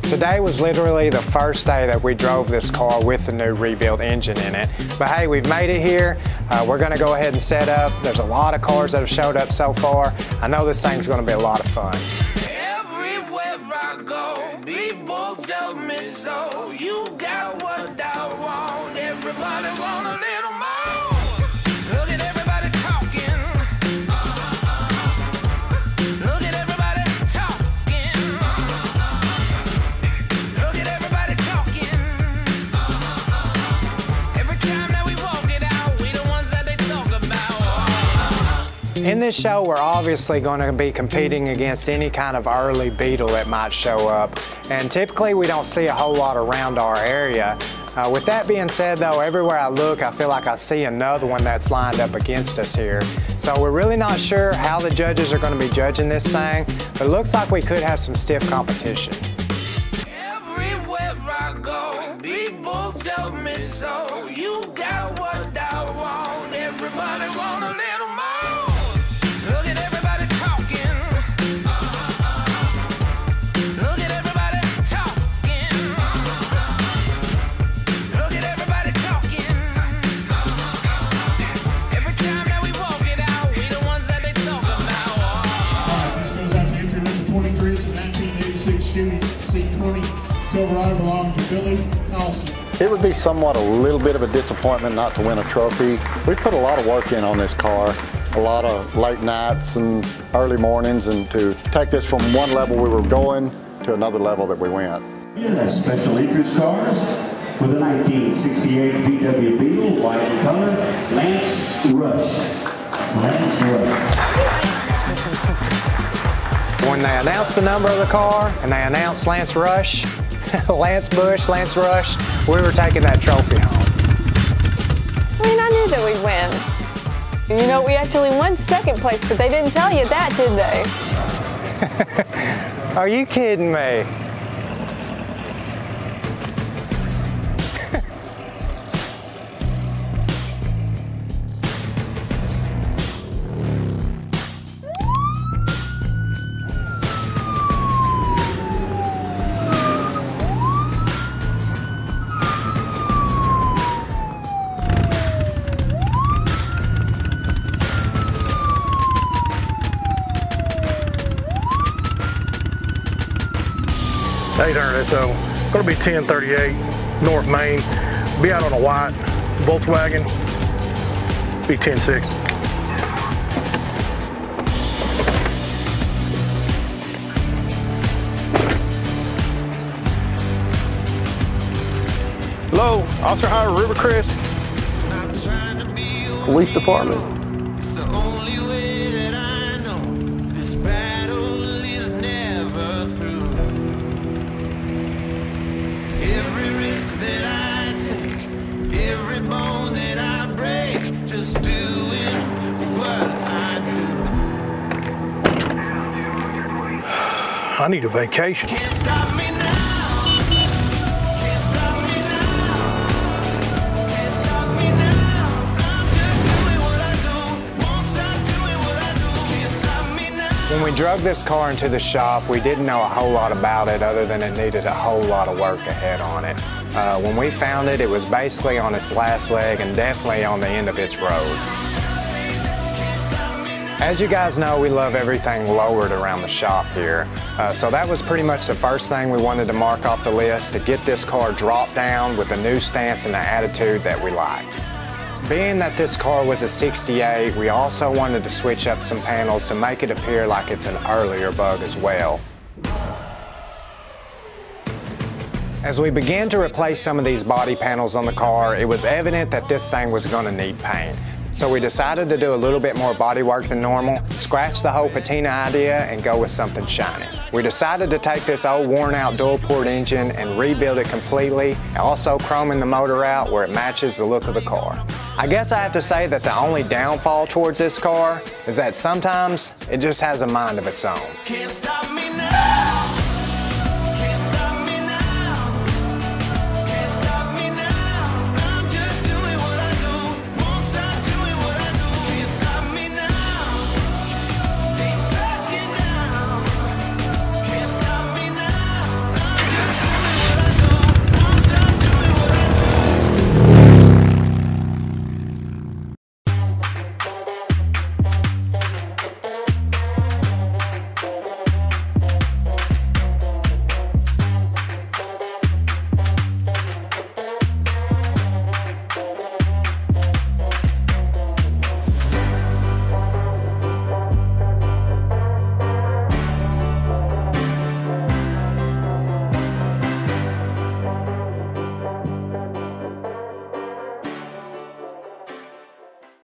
A: Today was literally the first day that we drove this car with the new rebuilt engine in it. But hey, we've made it here. We're gonna go ahead and set up. There's a lot of cars that have showed up so far. I know this thing's gonna be a lot of fun.
F: Everywhere I go, people tell me so. You got what I want. Everybody want a little more. Look at everybody talking. Look at everybody talking. Look at everybody talking. Every time that we walk it out, we the ones that they talk about.
A: In this show, we're obviously going to be competing against any kind of early Beetle that might show up, and typically we don't see a whole lot around our area. With that being said though, everywhere I look, I feel like I see another one that's lined up against us here. So we're really not sure how the judges are going to be judging this thing, but it looks like we could have some stiff competition.
F: Everywhere I go, people tell me so. You got what I want. Everybody want a little more. Look at everybody talking. Look at everybody talking. Look at everybody talking. Every time that we walk it out, we the ones that they talk about.
L: This goes out to entry number 23. It's a 1986 Chevy C20 Silverado belonging to Billy Towson.
D: It would be somewhat a little bit of a disappointment not to win a trophy. We put a lot of work in on this car, a lot of late nights and early mornings, and to take this from one level we were going to another level that we went.
M: Yeah, special interest cars with a 1968 VW Beetle, white in color, Lance Rush. Lance Rush.
A: When they announced the number of the car and they announced Lance Rush, Lance Bush, Lance Rush, we were taking that trophy home.
B: I mean, I knew that we'd win. And you know, we actually won second place, but they didn't tell you that, did they?
A: Are you kidding me?
N: So going to be 1038 North Main. Be out on a Wyatt Volkswagen. Be 10.6. Hello, Officer Howard Rivercrest. Police Department. I need a vacation.
F: Can't stop me now. Can't stop me now. Can't stop me now. I'm just doing what I do. Won't stop doing what I do. Can't stop me now.
A: When we drove this car into the shop, we didn't know a whole lot about it other than it needed a whole lot of work ahead on it. When we found it, it was basically on its last leg and definitely on the end of its road. As you guys know, we love everything lowered around the shop here. So that was pretty much the first thing we wanted to mark off the list, to get this car dropped down with a new stance and the attitude that we liked. Being that this car was a 68, we also wanted to switch up some panels to make it appear like it's an earlier bug as well. As we began to replace some of these body panels on the car, it was evident that this thing was going to need paint. So we decided to do a little bit more body work than normal, scratch the whole patina idea, and go with something shiny. We decided to take this old worn out dual port engine and rebuild it completely, also chroming the motor out where it matches the look of the car. I guess I have to say that the only downfall towards this car is that sometimes it just has a mind of its own.
F: Can't stop me.